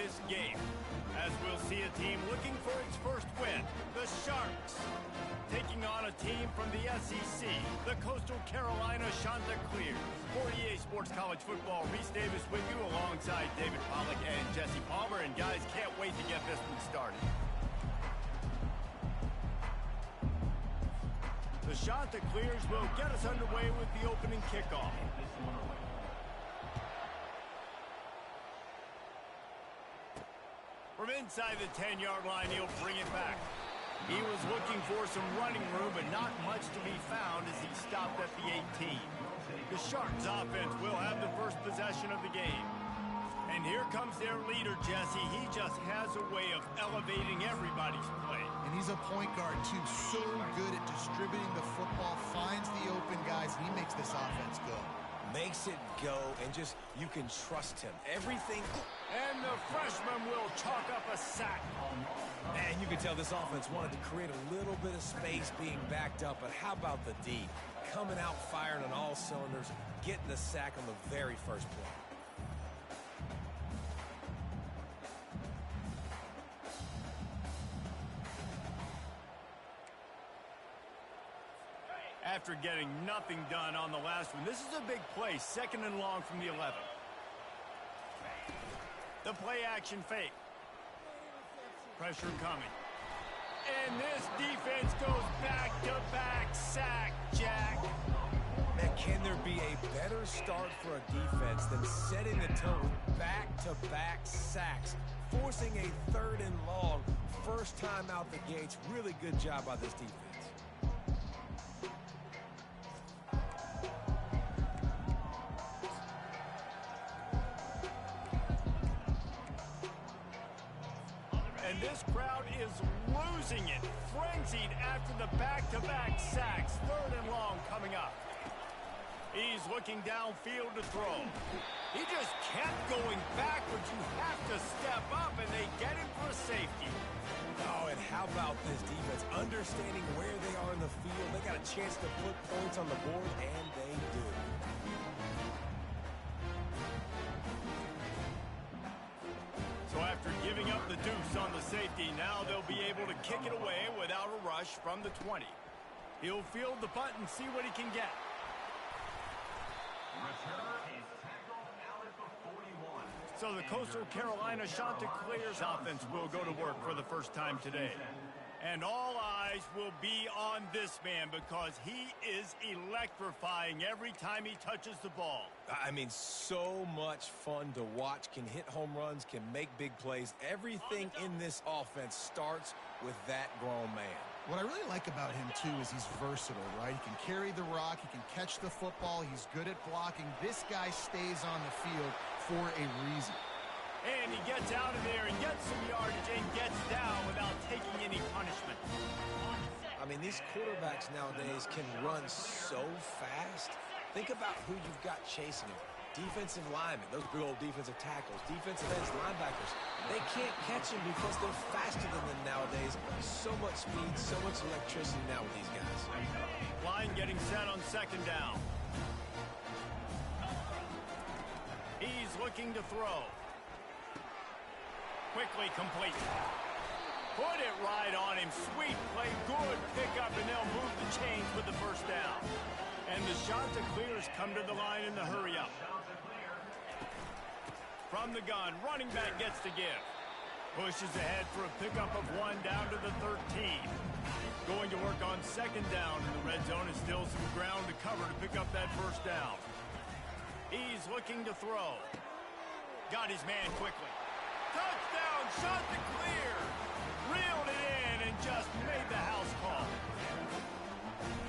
this game, as we'll see a team looking for its first win, the Sharks, taking on a team from the SEC, the Coastal Carolina Chanticleers. For EA Sports College Football, Reese Davis with you alongside David Pollack and Jesse Palmer, and guys, can't wait to get this one started. The Chanticleers will get us underway with the opening kickoff. From inside the 10-yard line, he'll bring it back. He was looking for some running room, but not much to be found as he stopped at the 18. The Sharks offense will have the first possession of the game. And here comes their leader, Jesse. He just has a way of elevating everybody's play. And he's a point guard, too. So good at distributing the football, finds the open guys, and he makes this offense go. Makes it go, and just, you can trust him. Everything. And the freshman will chalk up a sack. Man, you can tell this offense wanted to create a little bit of space being backed up, but how about the D? Coming out firing on all cylinders, getting the sack on the very first play. After getting nothing done on the last one, this is a big play, 2nd and long from the 11. The play action fake. Pressure coming. And this defense goes back-to-back sack, Jack. Man, can there be a better start for a defense than setting the tone with back-to-back sacks, forcing a 3rd and long, first time out the gates? Really good job by this defense. And this crowd is losing it, frenzied after the back-to-back sacks. 3rd and long coming up. He's looking downfield to throw. He just kept going backwards. You have to step up, and they get him for a safety. Oh, and how about this defense? Understanding where they are in the field. They got a chance to put points on the board, and they do. So after giving up the deuce on the safety, now they'll be able to kick it away without a rush from the 20. He'll field the punt and see what he can get. So the Coastal Carolina Chanticleers offense will go to work for the first time today. And all eyes will be on this man because he is electrifying every time he touches the ball. I mean, so much fun to watch. Can hit home runs, can make big plays. Everything in this offense starts with that grown man. What I really like about him, too, is he's versatile, right? He can carry the rock, he can catch the football, he's good at blocking. This guy stays on the field for a reason. And he gets out of there and gets some yardage and gets down without taking any punishment. I mean, these quarterbacks nowadays can run so fast. Think about who you've got chasing him. Defensive linemen, those big old defensive tackles, defensive ends, linebackers. They can't catch him because they're faster than them nowadays. So much speed, so much electricity now with these guys. Line getting set on 2nd down. He's looking to throw. Quickly complete. Put it right on him. Sweet play. Good pickup, and they'll move the chains with the first down. And the Chanticleers come to the line in the hurry up. From the gun, running back gets to give. Pushes ahead for a pickup of 1 down to the 13. Going to work on 2nd down in the red zone, and still some ground to cover to pick up that first down. He's looking to throw. Got his man quickly. Touchdown, Chanticleer! Reeled it in and just made the house call.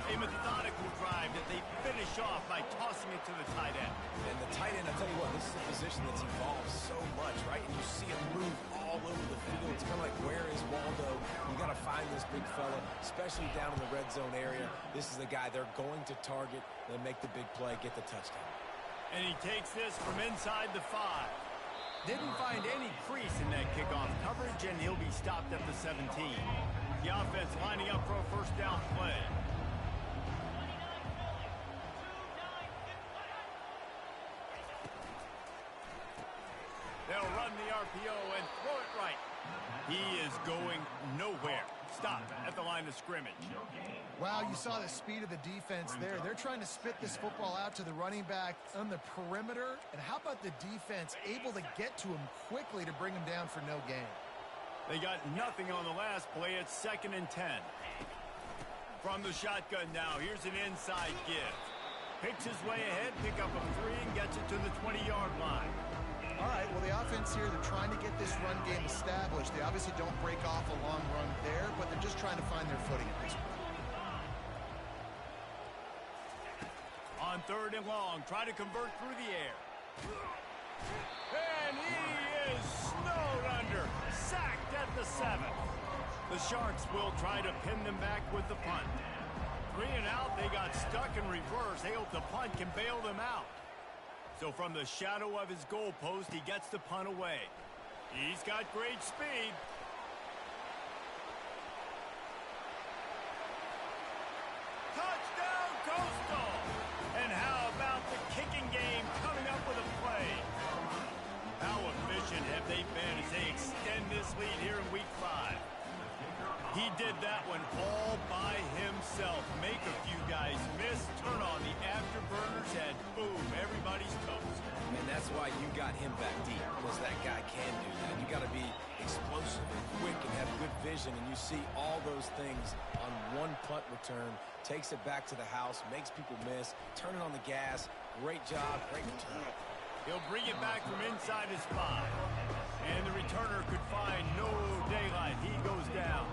A methodical drive that they finish off by tossing it to the tight end. And the tight end, I tell you what, this is a position that's evolved so much, right? And you see him move all over the field. It's kind of like, where is Waldo? You got to find this big fella, especially down in the red zone area. This is the guy they're going to target and make the big play, get the touchdown. And he takes this from inside the 5. Didn't find any crease in that kickoff coverage, and he'll be stopped at the 17. The offense lining up for a first down play. They'll run the RPO and He is going nowhere. Stop at the line of scrimmage. Wow, you saw the speed of the defense there. They're trying to spit this football out to the running back on the perimeter. And how about the defense able to get to him quickly to bring him down for no gain? They got nothing on the last play. It's 2nd and 10. From the shotgun now, here's an inside give. Picks his way ahead, pick up a 3, and gets it to the 20-yard line. All right, well, the offense here, they're trying to get this run game established. They obviously don't break off a long run there, but they're just trying to find their footing at this point. On 3rd and long, try to convert through the air. And he is snowed under, sacked at the 7. The Sharks will try to pin them back with the punt. 3 and out, they got stuck in reverse. They hope the punt can bail them out. So from the shadow of his goalpost, he gets the punt away. He's got great speed. Touchdown, Coastal! And how about the kicking game coming up with a play? How efficient have they been as they extend this lead here in Week 5? He did that one all by himself. Make a few guys miss, turn on the afterburners, and boom, everybody's toast. And that's why you got him back deep, because that guy can do that. You got to be explosive and quick and have good vision, and you see all those things on one punt return. Takes it back to the house, makes people miss, turning on the gas. Great job, great return. He'll bring it back from inside his 5. And the returner could find no daylight. He goes down.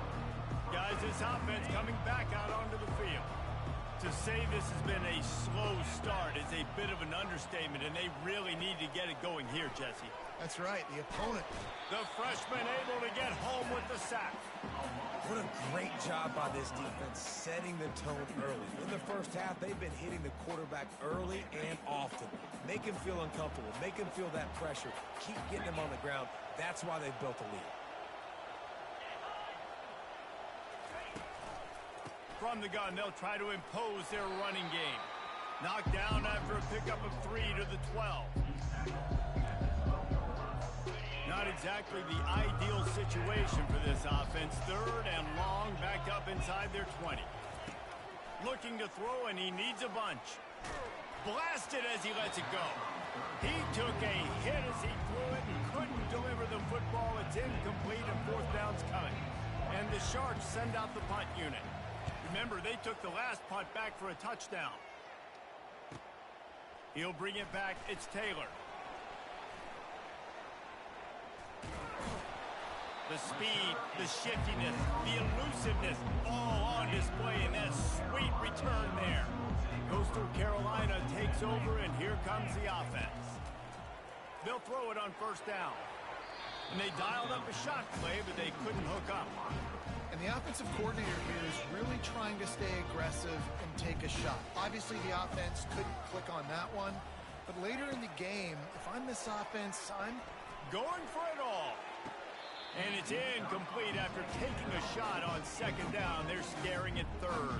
Guys, this offense coming back out onto the field. To say this has been a slow start is a bit of an understatement, and they really need to get it going here, Jesse. That's right, the opponent. The freshman able to get home with the sack. What a great job by this defense setting the tone early. In the first half, they've been hitting the quarterback early and often. Make him feel uncomfortable. Make him feel that pressure. Keep getting him on the ground. That's why they've built a lead. From the gun, they'll try to impose their running game. Knocked down after a pickup of 3 to the 12. Not exactly the ideal situation for this offense. 3rd and long, backed up inside their 20. Looking to throw, and he needs a bunch. Blasted as he lets it go. He took a hit as he threw it and couldn't deliver the football. It's incomplete, and 4th down's coming. And the Sharks send out the punt unit. Remember, they took the last punt back for a touchdown. He'll bring it back. It's Taylor. The speed, the shiftiness, the elusiveness, all on display in that sweet return there. Coastal Carolina takes over, and here comes the offense. They'll throw it on 1st down. And they dialed up a shot play, but they couldn't hook up. And the offensive coordinator here is really trying to stay aggressive and take a shot. Obviously, the offense couldn't click on that one. But later in the game, if I'm this offense, I'm going for it all. And it's incomplete after taking a shot on 2nd down. They're staring at 3rd.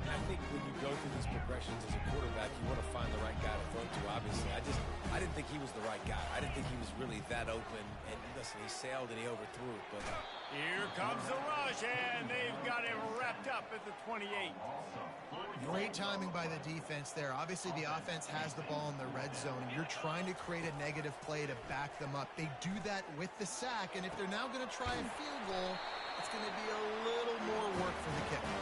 I think when you go through these progressions as a quarterback, you want to find the right guy to throw to, obviously. I didn't think he was the right guy. I didn't think he was really that open. And listen, he sailed and he overthrew it. But here comes the rush, and they've got him wrapped up at the 28. Great timing by the defense there. Obviously, the offense has the ball in the red zone, and you're trying to create a negative play to back them up. They do that with the sack, and if they're now going to try a field goal, it's going to be a little more work for the kicker.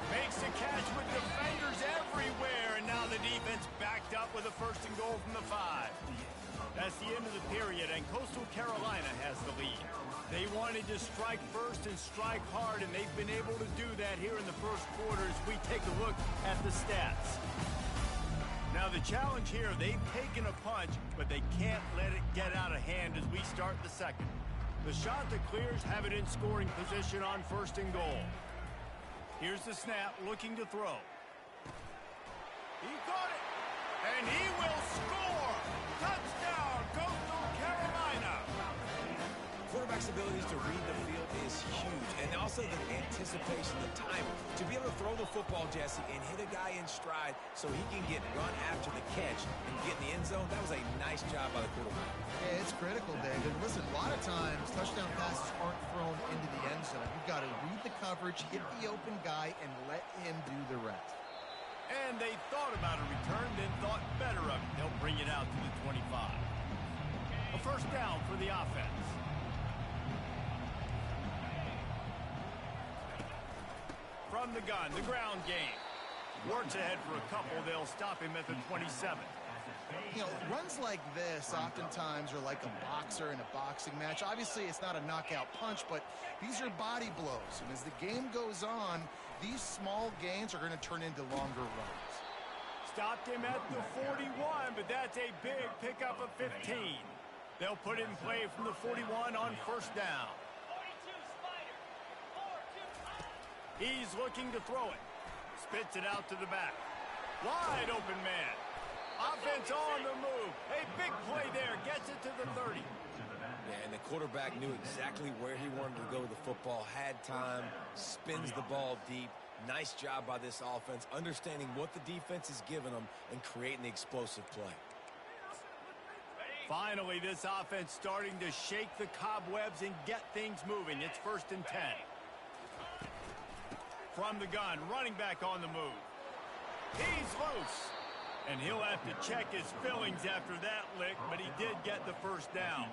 Makes the catch with defenders everywhere, and now the defense backed up with a 1st and goal from the 5. That's the end of the period, and Coastal Carolina has the lead. They wanted to strike first and strike hard, and they've been able to do that here in the 1st quarter as we take a look at the stats. Now the challenge here, they've taken a punch, but they can't let it get out of hand as we start the 2nd. The shot that clears have it in scoring position on 1st and goal. Here's the snap, looking to throw. He got it, and he will score! Touchdown, Coastal Carolina! quarterback quarterback's abilities to read the field is huge, and also the anticipation, the timing. To be able to throw the football, Jesse, and hit a guy in stride so he can get run after the catch and get in the end zone, that was a nice job by the quarterback. Yeah, it's critical, David. Listen, a lot of times touchdown passes aren't thrown into the end zone. You've got to read the coverage, hit the open guy, and let him do the rest. And they thought about a return, then thought better of it. They'll bring it out to the 25. A first down for the offense. From the gun, the ground game. Works ahead for a couple. They'll stop him at the 27. You know, runs like this oftentimes are like a boxer in a boxing match. Obviously, it's not a knockout punch, but these are body blows. And as the game goes on, these small gains are going to turn into longer runs. Stopped him at the 41, but that's a big pickup of 15. They'll put it in play from the 41 on first down. He's looking to throw it. Spits it out to the back. Wide open man. Offense on the move. A big play there. Gets it to the 30. Yeah, and the quarterback knew exactly where he wanted to go with the football, had time, spins the ball deep. Nice job by this offense, understanding what the defense is giving them and creating the explosive play. Finally, this offense starting to shake the cobwebs and get things moving. It's 1st and 10. From the gun, running back on the move. He's loose. And he'll have to check his fillings after that lick, but he did get the first down.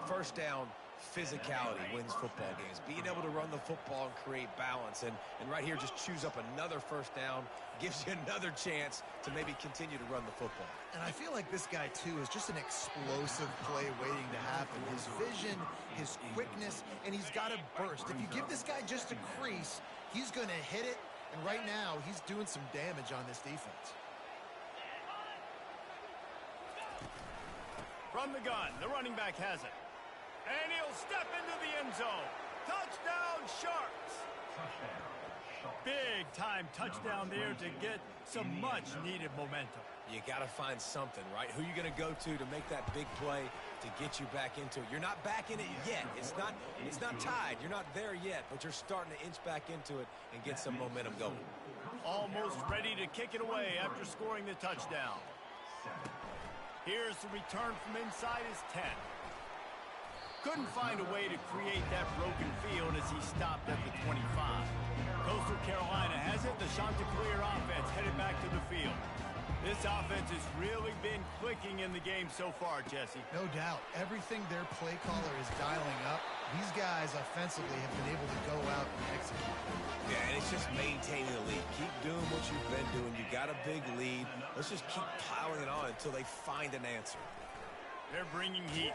First down, physicality wins football games. Being able to run the football and create balance. And right here, just choose up another first down, gives you another chance to maybe continue to run the football. And I feel like this guy, too, is just an explosive play waiting to happen. His vision, his quickness, and he's got a burst. If you give this guy just a crease, he's going to hit it. And right now, he's doing some damage on this defense. From the gun, the running back has it. And he'll step into the end zone. Touchdown, Sharks! Big-time touchdown there to get some much-needed momentum. You got to find something, right? Who are you going to go to make that big play to get you back into it? You're not back in it yet. It's not tied. You're not there yet, but you're starting to inch back into it and get some momentum going. Almost ready to kick it away after scoring the touchdown. Here's the return from inside his 10. Couldn't find a way to create that broken field as he stopped at the 25. Coastal Carolina has it. The Chanticleer offense headed back to the field. This offense has really been clicking in the game so far, Jesse. No doubt. Everything their play caller is dialing up, these guys offensively have been able to go out and execute. Yeah, and it's just maintaining the lead. Keep doing what you've been doing. You got a big lead. Let's just keep piling it on until they find an answer. They're bringing heat.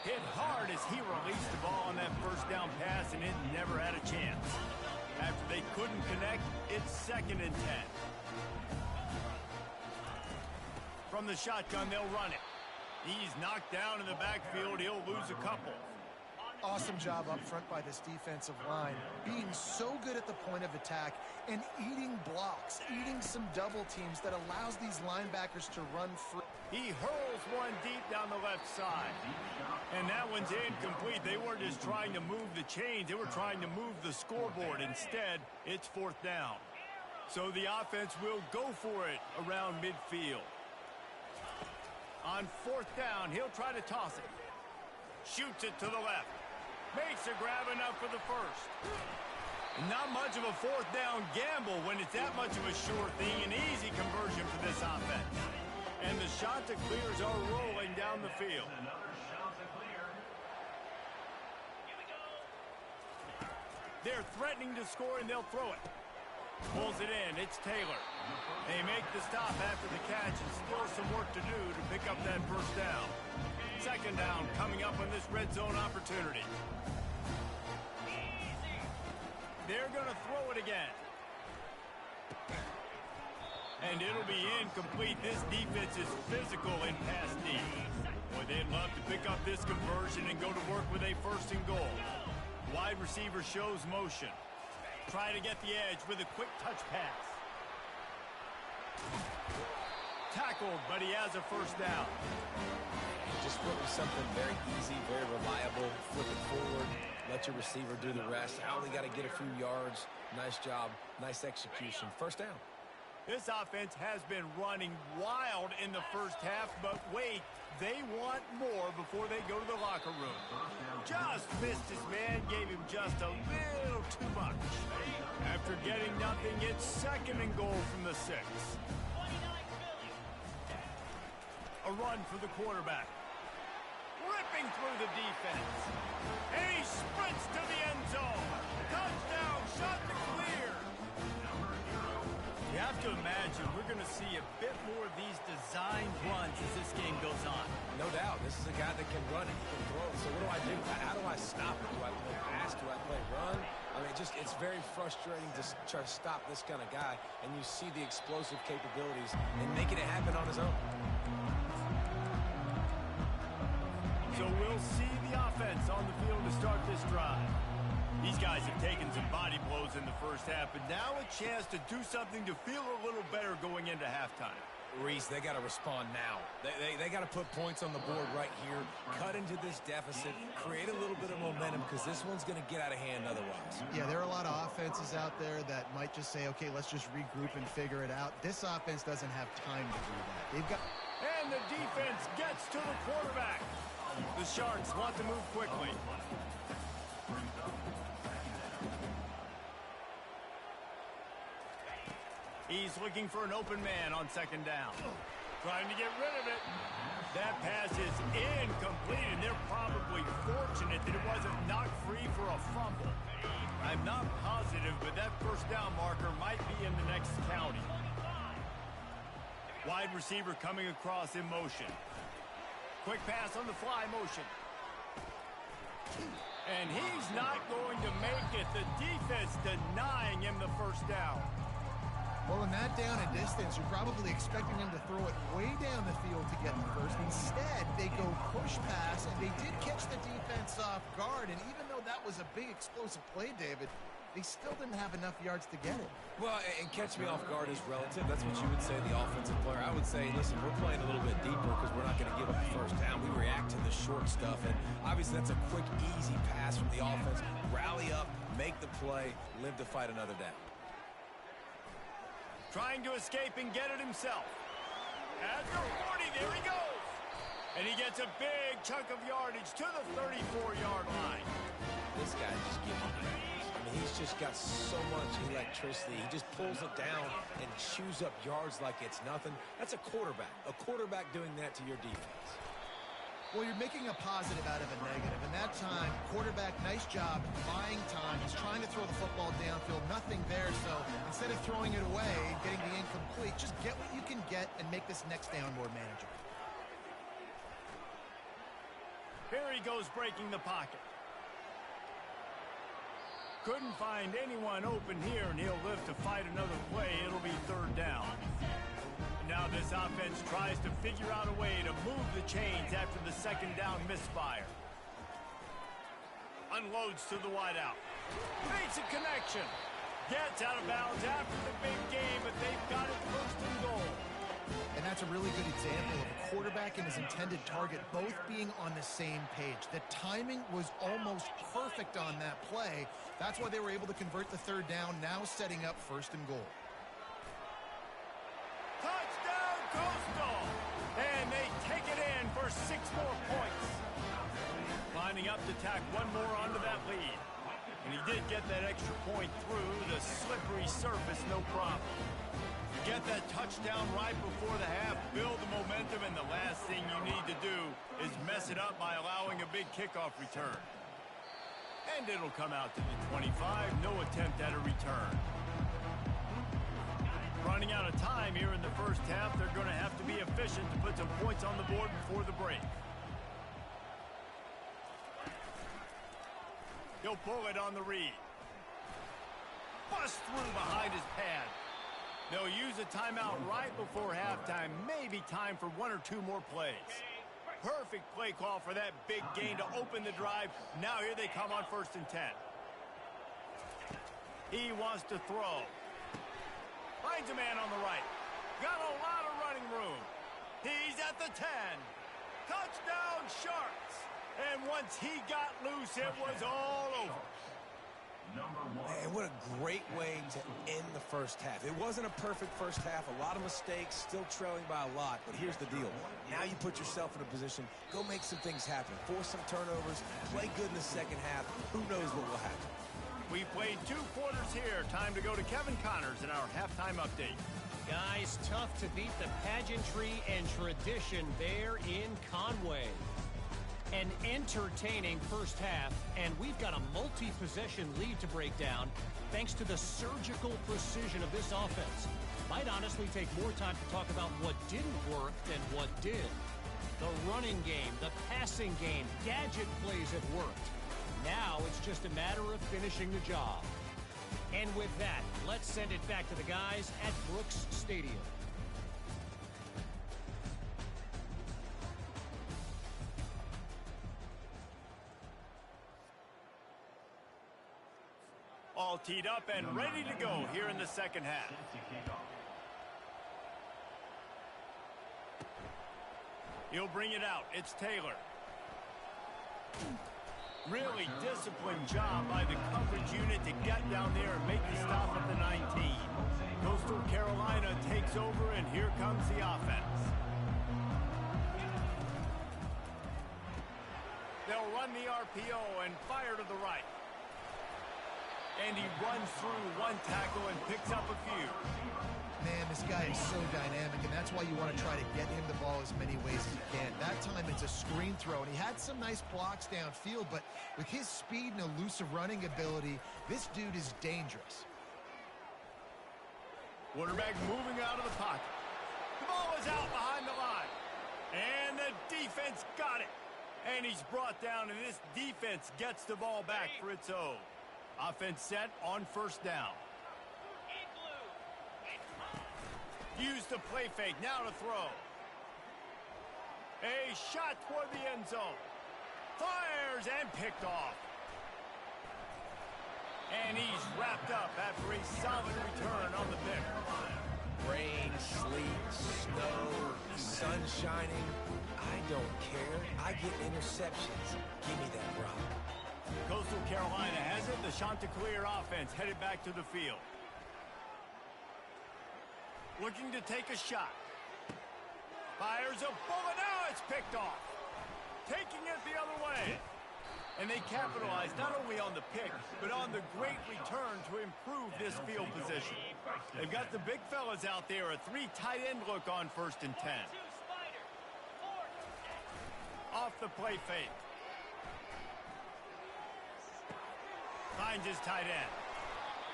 Hit hard as he released the ball on that first down pass, and it never had a chance. After they couldn't connect, it's 2nd and 10. From the shotgun, they'll run it. He's knocked down in the backfield. He'll lose a couple. Awesome job up front by this defensive line, being so good at the point of attack and eating blocks, eating some double teams that allows these linebackers to run free. He hurls one deep down the left side. And that one's incomplete. They weren't just trying to move the chains. They were trying to move the scoreboard. Instead, it's 4th down. So the offense will go for it around midfield. On 4th down, he'll try to toss it. Shoots it to the left. Makes a grab enough for the first. Not much of a 4th down gamble when it's that much of a sure thing. An easy conversion for this offense. And the Chanticleers are rolling down the field. They're threatening to score, and they'll throw it. Pulls it in. It's Taylor. They make the stop after the catch, and still some work to do to pick up that first down. 2nd down coming up on this red zone opportunity. They're going to throw it again. And it'll be incomplete. This defense is physical in pass D. Boy, they'd love to pick up this conversion and go to work with a 1st and goal. Wide receiver shows motion. Try to get the edge with a quick touch pass. Tackled, but he has a first down. Just flip something very easy, very reliable. Flip it let your receiver do the rest. I only got to get a few yards. Nice job. Nice execution. First down. This offense has been running wild in the first half, but wait, they want more before they go to the locker room. Just missed his man, gave him just a little too much. After getting nothing, it's 2nd and goal from the 6. A run for the quarterback. Ripping through the defense. And he sprints to the end zone. Touchdown, shot to clear. You have to imagine we're going to see a bit more of these designed runs as this game goes on. No doubt. This is a guy that can run it. He can throw it. So what do I do? How do I stop it? Do I play pass? Do I play run? I mean, it's very frustrating to try to stop this kind of guy, and you see the explosive capabilities and making it happen on his own. So we'll see the offense on the field to start this drive. These guys have taken some body blows in the first half, but now a chance to do something to feel a little better going into halftime. Reese, they got to respond now. They got to put points on the board right here, cut into this deficit, create a little bit of momentum, because this one's going to get out of hand otherwise. Yeah, there are a lot of offenses out there that might just say, okay, let's just regroup and figure it out. This offense doesn't have time to do that. They've got... And the defense gets to the quarterback. The Sharks want to move quickly. He's looking for an open man on 2nd down. Trying to get rid of it. That pass is incomplete, and they're probably fortunate that it wasn't knocked free for a fumble. I'm not positive, but that 1st down marker might be in the next county. Wide receiver coming across in motion. Quick pass on the fly motion. And he's not going to make it. The defense denying him the 1st down. Well, in that down and distance, you're probably expecting him to throw it way down the field to get the first. Instead, they go push pass, and they did catch the defense off guard. And even though that was a big explosive play, David, they still didn't have enough yards to get it. Well, and catch me off guard is relative. That's what you would say, the offensive player. I would say, listen, we're playing a little bit deeper because we're not going to give up the 1st down. We react to the short stuff, and obviously that's a quick, easy pass from the offense. Rally up, make the play, live to fight another down. Trying to escape and get it himself. At the 40, there he goes. And he gets a big chunk of yardage to the 34-yard line. This guy just gives you hands. I mean, he's just got so much electricity. He just pulls it down and chews up yards like it's nothing. That's a quarterback. A quarterback doing that to your defense. Well, you're making a positive out of a negative. And that time, quarterback, nice job, buying time. He's trying to throw the football downfield. Nothing there, so instead of throwing it away and getting the incomplete, just get what you can get and make this next down more manageable. Here he goes breaking the pocket. Couldn't find anyone open here, and he'll live to fight another play. It'll be 3rd down. Now this offense tries to figure out a way to move the chains after the 2nd down misfire. Unloads to the wideout. Makes a connection. Gets out of bounds after the big game, but they've got it 1st and goal. And that's a really good example of a quarterback and his intended target both being on the same page. The timing was almost perfect on that play. That's why they were able to convert the 3rd down, now setting up 1st and goal. Touchdown, Coastal! And they take it in for 6 more points. Lining up to tack one more onto that lead. And he did get that extra point through the slippery surface, no problem. You get that touchdown right before the half, build the momentum, and the last thing you need to do is mess it up by allowing a big kickoff return. And it'll come out to the 25, no attempt at a return. Running out of time here in the first half, they're going to have to be efficient to put some points on the board before the break. He'll pull it on the read. Bust through behind his pad. They'll use a timeout right before halftime. Maybe time for 1 or 2 more plays. Perfect play call for that big gain to open the drive. Now here they come on 1st and 10. He wants to throw. Finds a man on the right. Got a lot of running room. He's at the 10. Touchdown, Sharks. And once he got loose, it was all over. Man, what a great way to end the first half. It wasn't a perfect first half. A lot of mistakes, still trailing by a lot. But here's the deal. Now you put yourself in a position, go make some things happen. Force some turnovers, play good in the second half. Who knows what will happen? We played 2 quarters here. Time to go to Kevin Connors in our halftime update. Guys, tough to beat the pageantry and tradition there in Conway. An entertaining first half, and we've got a multi-possession lead to break down thanks to the surgical precision of this offense. Might honestly take more time to talk about what didn't work than what did. The running game, the passing game, gadget plays have worked. Now it's just a matter of finishing the job. And with that, let's send it back to the guys at Brooks Stadium. All teed up and ready to go here in the second half. He'll bring it out. It's Taylor. Really disciplined job by the coverage unit to get down there and make the stop at the 19. Coastal Carolina takes over, and here comes the offense. They'll run the RPO and fire to the right. And he runs through one tackle and picks up a few. Man, this guy is so dynamic, and that's why you want to try to get him the ball as many ways as you can. That time it's a screen throw, and he had some nice blocks downfield, but with his speed and elusive running ability, this dude is dangerous. Quarterback moving out of the pocket. The ball is out behind the line. And the defense got it. And he's brought down, and this defense gets the ball back for its own. Offense set on first down. Use the play fake, now to throw. A shot toward the end zone. Fires and picked off. And he's wrapped up after a solid return on the pick. Rain, sleet, snow, sun shining. I don't care. I get interceptions. Give me that rock. Coastal Carolina has it. The Chanticleer offense headed back to the field. Looking to take a shot. Fires a bullet. Now it's picked off. Taking it the other way. And they capitalize not only on the pick, but on the great return to improve this field position. They've got the big fellas out there. A 3 tight end look on 1st and 10. Off the play fake. Finds his tight end.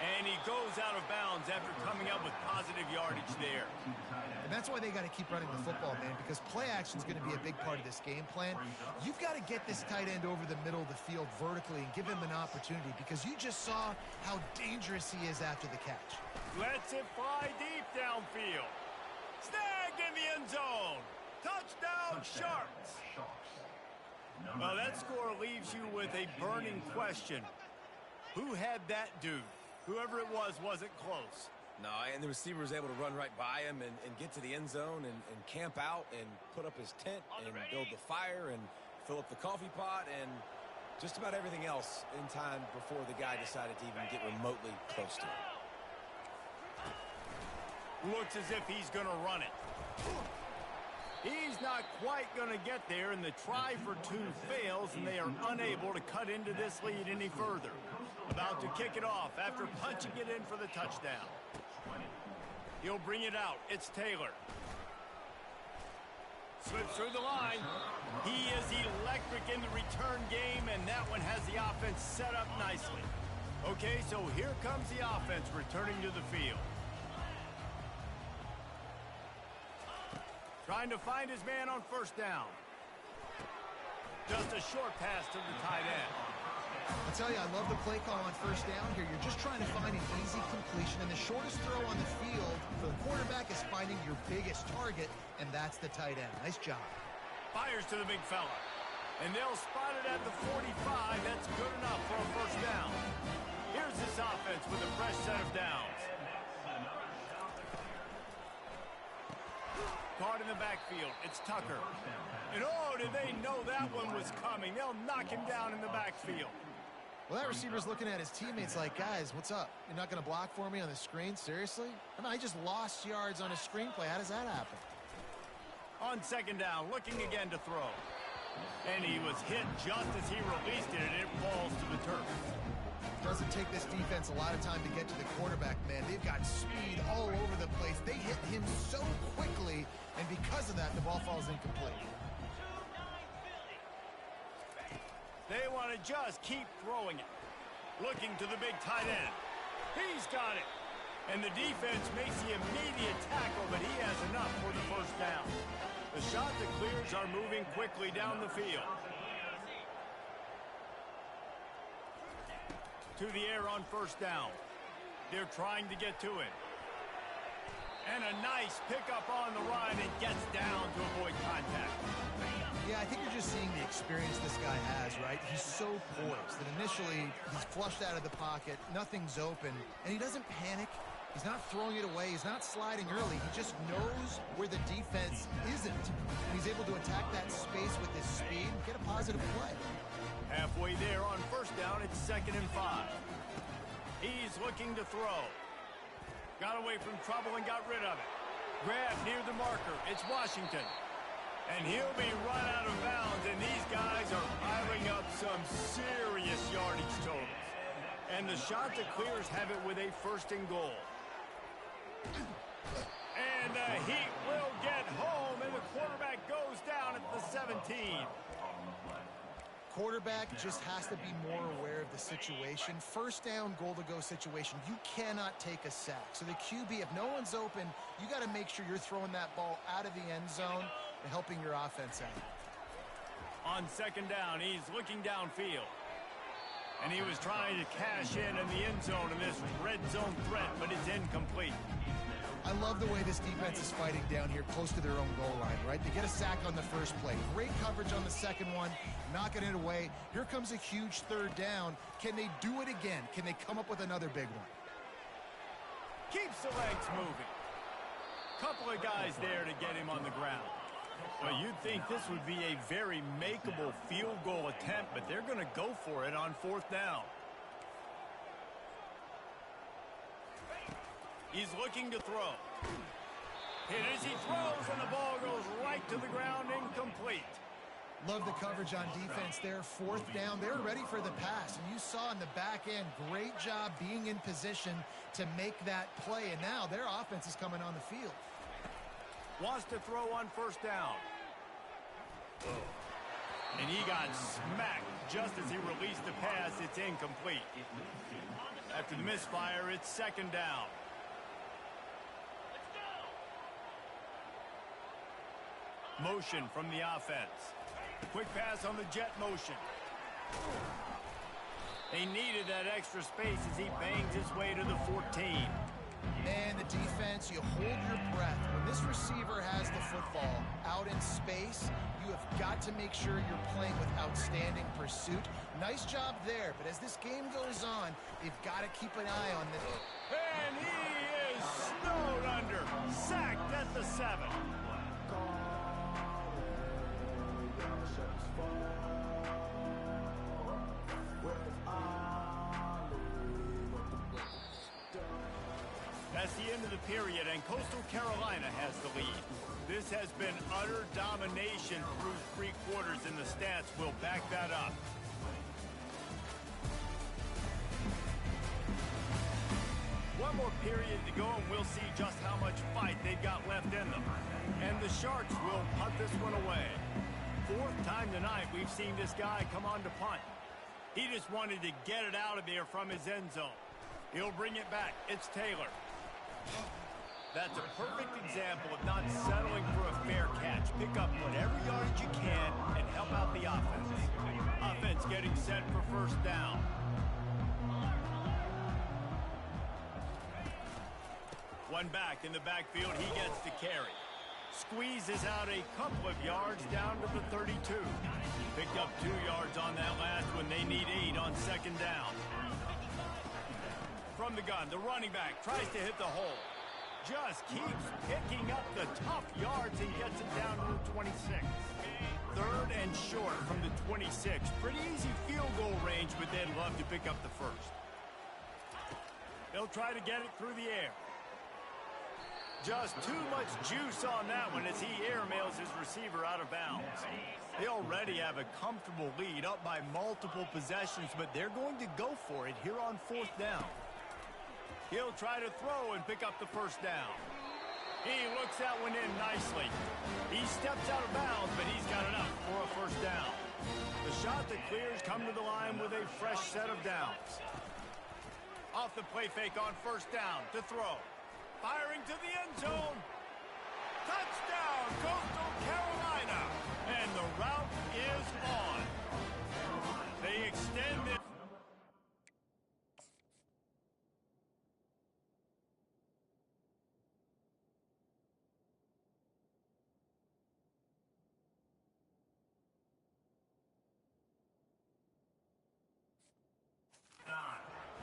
And he goes out of bounds after coming up with positive yardage there. And that's why they got to keep running the football, man, because play action is going to be a big part of this game plan. You've got to get this tight end over the middle of the field vertically and give him an opportunity, because you just saw how dangerous he is after the catch. Lets it fly deep downfield. Snagged in the end zone. Touchdown, Sharks. Well, that score leaves you with a burning question. Who had that dude? Whoever it was wasn't close. No, and the receiver was able to run right by him and get to the end zone and camp out and put up his tent and build the fire and fill up the coffee pot and just about everything else in time before the guy decided to even get remotely close to him. Looks as if he's going to run it. He's not quite going to get there, and the try for 2 fails, and they are unable to cut into this lead any further. About to kick it off after punching it in for the touchdown. He'll bring it out. It's Taylor. Slips through the line. He is electric in the return game, and that one has the offense set up nicely. Okay, so here comes the offense returning to the field. Trying to find his man on 1st down. Just a short pass to the tight end. I tell you, I love the play call on 1st down here. You're just trying to find an easy completion, and the shortest throw on the field for the quarterback is finding your biggest target, and that's the tight end. Nice job. Fires to the big fella. And they'll spot it at the 45. That's good enough for a 1st down. Here's this offense with a fresh set of downs. caught in the backfield. It's Tucker. And oh, did they know that one was coming? They'll knock him down in the backfield. Well, that receiver's looking at his teammates like, guys, what's up? You're not going to block for me on the screen? Seriously? I mean, I just lost yards on a screenplay. How does that happen? On second down, looking again to throw. And he was hit just as he released it, and it falls to the turf. Doesn't take this defense a lot of time to get to the quarterback, man. They've got speed all over the place. They hit him so quickly, and because of that, the ball falls incomplete. They want to just keep throwing it. Looking to the big tight end. He's got it. And the defense makes the immediate tackle, but he has enough for the first down. The shot that clears are moving quickly down the field. To the air on first down. They're trying to get to it. And a nice pickup on the run and gets down to avoid contact. Yeah, I think you're just seeing the experience this guy has, right? He's so poised that initially he's flushed out of the pocket, nothing's open, and he doesn't panic. He's not throwing it away. He's not sliding early. He just knows where the defense isn't. And he's able to attack that space with his speed and get a positive play. Halfway there on first down, it's 2nd and 5. He's looking to throw. Got away from trouble and got rid of it. Grab near the marker. It's Washington. And he'll be run out of bounds, and these guys are piling up some serious yardage totals. And the shot that clears have it with a 1st and goal. And the Heat will get home, and the quarterback goes down at the 17. Quarterback just has to be more aware of the situation. First down, goal-to-go situation. You cannot take a sack. So the QB, if no one's open, you got to make sure you're throwing that ball out of the end zone and helping your offense out. On second down, he's looking downfield. And he was trying to cash in the end zone in this red zone threat, but it's incomplete. I love the way this defense is fighting down here close to their own goal line, right? They get a sack on the first play. Great coverage on the second one, knocking it away. Here comes a huge 3rd down. Can they do it again? Can they come up with another big one? Keeps the legs moving. Couple of guys there to get him on the ground. Well, you'd think this would be a very makeable field goal attempt, but they're going to go for it on 4th down. He's looking to throw. Hit as he throws, and the ball goes right to the ground, incomplete. Love the coverage on defense there. 4th down. They were ready for the pass, and you saw in the back end, great job being in position to make that play, and now their offense is coming on the field. Wants to throw on 1st down. And he got smacked just as he released the pass. It's incomplete. After the misfire, it's 2nd down. Motion from the offense. Quick pass on the jet motion. They needed that extra space as he bangs his way to the 14. Man, the defense, you hold your breath. When this receiver has the football out in space, you have got to make sure you're playing with outstanding pursuit. Nice job there, but as this game goes on, they've got to keep an eye on this. And he is snowed under. Sacked at the 7. That's the end of the period, and Coastal Carolina has the lead. This has been utter domination through 3 quarters, and the stats will back that up. One more period to go, and we'll see just how much fight they've got left in them. And the Sharks will punt this one away. 4th time tonight we've seen this guy come on to punt. He just wanted to get it out of there from his end zone. He'll bring it back. It's Taylor. That's a perfect example of not settling for a fair catch. Pick up whatever yardage you can and help out the offense. Offense getting set for 1st down. One back in the backfield. He gets the carry. Squeezes out a couple of yards down to the 32. Picked up 2 yards on that last one. They need 8 on 2nd down. From the gun, the running back tries to hit the hole. Just keeps picking up the tough yards and gets it down to the 26. Third and short from the 26. Pretty easy field goal range, but they'd love to pick up the first. They'll try to get it through the air. Just too much juice on that one as he airmails his receiver out of bounds. They already have a comfortable lead up by multiple possessions, but they're going to go for it here on fourth down. He'll try to throw and pick up the first down. He looks that one in nicely. He steps out of bounds, but he's got enough for a first down. The shot that clears come to the line with a fresh set of downs. Off the play fake on first down to throw. Firing to the end zone. Touchdown, Coastal Carolina. And the route is on. They extend it.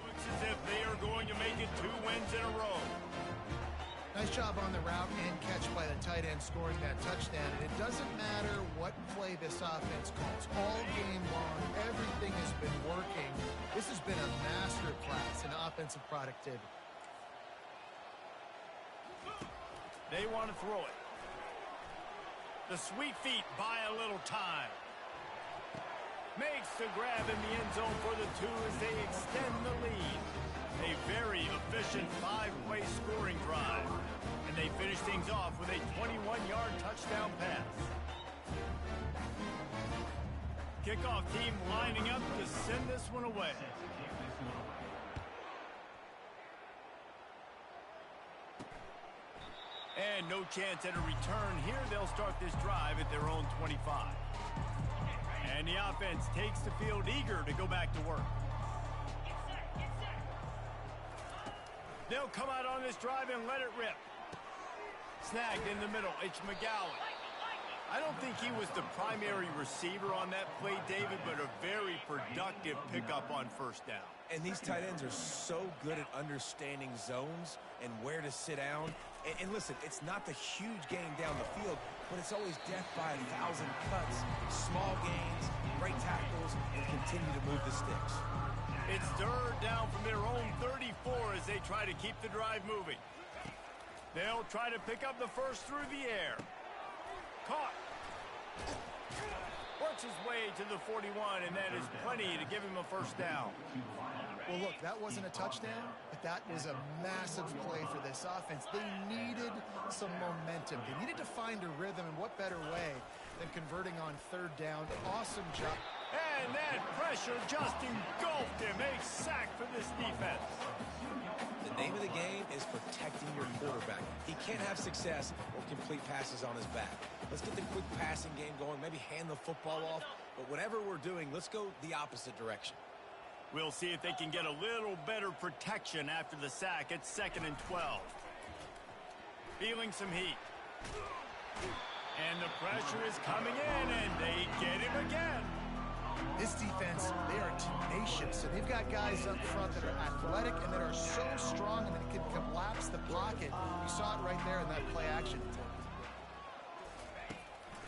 Looks as if they are going to make it 2 wins in a row. Nice job on the route and catch by the tight end scoring that touchdown. And it doesn't matter what play this offense calls. All game long, everything has been working. This has been a master class in offensive productivity. They want to throw it. The sweet feet buy a little time. Makes the grab in the end zone for the 2 as they extend the lead. A very efficient 5-play scoring drive. And they finish things off with a 21-yard touchdown pass. Kickoff team lining up to send this one away. And no chance at a return here. They'll start this drive at their own 25. And the offense takes the field eager to go back to work. They'll come out on this drive and let it rip. Snagged in the middle. It's McGowan. I don't think he was the primary receiver on that play, David, but a very productive pickup on first down. And these tight ends are so good at understanding zones and where to sit down. And listen, it's not the huge gain down the field, but it's always death by 1,000 cuts, small gains, great tackles, and continue to move the sticks. It's third down from their own 34 as they try to keep the drive moving. They'll try to pick up the first through the air. Caught. Works his way to the 41, and that is plenty to give him a first down. Well, look, that wasn't a touchdown, but that was a massive play for this offense. They needed some momentum. They needed to find a rhythm, and what better way than converting on third down. Awesome job. And that pressure just engulfed him. A sack for this defense. The name of the game is protecting your quarterback. He can't have success or complete passes on his back. Let's get the quick passing game going, maybe hand the football off. But whatever we're doing, let's go the opposite direction. We'll see if they can get a little better protection after the sack. It's 2nd and 12. Feeling some heat. And the pressure is coming in, and they get him again. This defense, they are tenacious, and they've got guys up front that are athletic and that are so strong and that can collapse the pocket. You saw it right there in that play action attempt.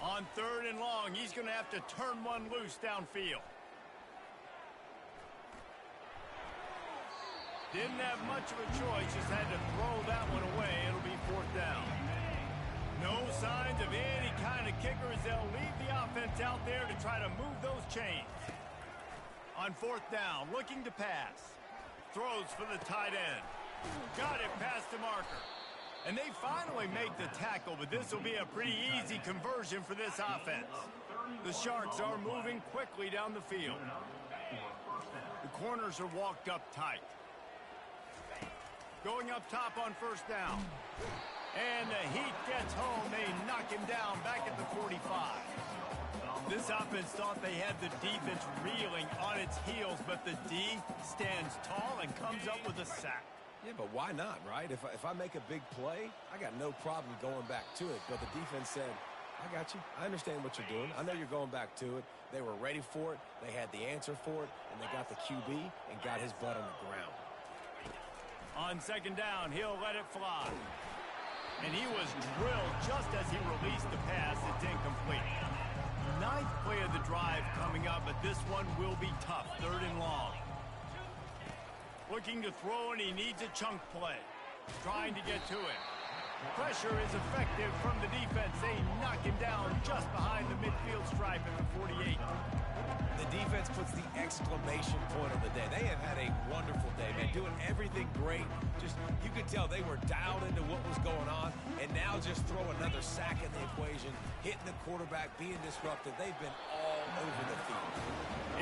On 3rd and long, he's going to have to turn one loose downfield. Didn't have much of a choice, just had to throw that one away. It'll be 4th down. No signs of any kind of kicker as they'll leave the offense out there to try to move those chains. On 4th down, looking to pass. Throws for the tight end. Got it past the marker. And they finally make the tackle, but this will be a pretty easy conversion for this offense. The Sharks are moving quickly down the field. The corners are walked up tight. Going up top on 1st down. And the heat gets home. They knock him down back at the 45. This offense thought they had the defense reeling on its heels, but the D stands tall and comes up with a sack. Yeah, but why not, right? If I make a big play, I got no problem going back to it. But the defense said, I got you. I understand what you're doing. I know you're going back to it. They were ready for it. They had the answer for it. And they got the QB and got his butt on the ground. On 2nd down, he'll let it fly. And he was drilled just as he released the pass. It's incomplete. Ninth play of the drive coming up, but this one will be tough. 3rd and long. Looking to throw, and he needs a chunk play. Trying to get to it. Pressure is effective from the defense. They knock him down just behind the midfield stripe at the 48. The defense puts the exclamation point on the day. They have had a wonderful day, man, doing everything great. Just, you could tell they were dialed into what was going on, and now just throw another sack in the equation, hitting the quarterback, being disruptive. They've been all over the field.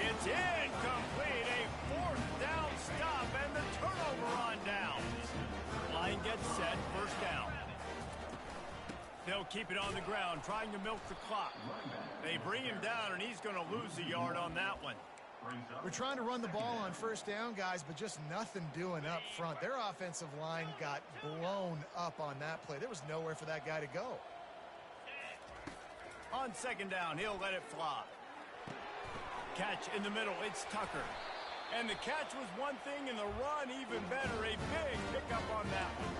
It's incomplete. A 4th down stop, and the turnover on downs. Line gets set, 1st down. They'll keep it on the ground, trying to milk the clock. They bring him down, and he's going to lose a yard on that one. We're trying to run the ball on 1st down, guys, but just nothing doing up front. Their offensive line got blown up on that play. There was nowhere for that guy to go. On 2nd down, he'll let it fly. Catch in the middle, it's Tucker. And the catch was one thing, and the run even better. A big pickup on that one.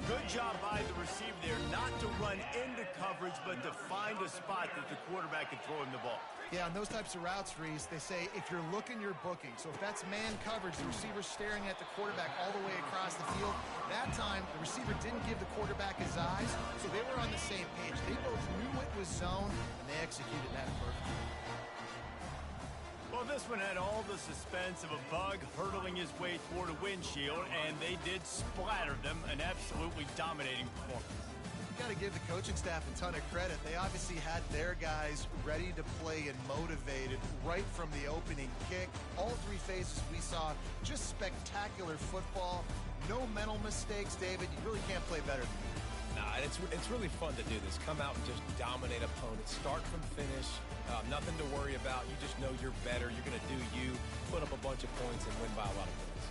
Good job by the receiver there, not to run into coverage, but to find a spot that the quarterback can throw him the ball. Yeah, on those types of routes, Reese, they say if you're looking, you're booking. So if that's man coverage, the receiver's staring at the quarterback all the way across the field. That time, the receiver didn't give the quarterback his eyes, so they were on the same page. They both knew it was zone, and they executed that perfectly. Well, this one had all the suspense of a bug hurtling his way toward a windshield, and they did splatter them. An absolutely dominating performance. You got to give the coaching staff a ton of credit. They obviously had their guys ready to play and motivated right from the opening kick. All 3 phases we saw, just spectacular football. No mental mistakes, David. You really can't play better than that. Nah, and it's really fun to do this. Come out and just dominate opponents. Start from finish. Nothing to worry about. You just know you're better. You're going to do you, put up a bunch of points, and win by a lot of points.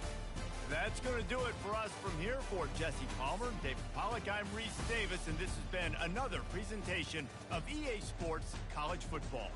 That's going to do it for us from here. For Jesse Palmer, David Pollack, I'm Reese Davis, and this has been another presentation of EA Sports College Football.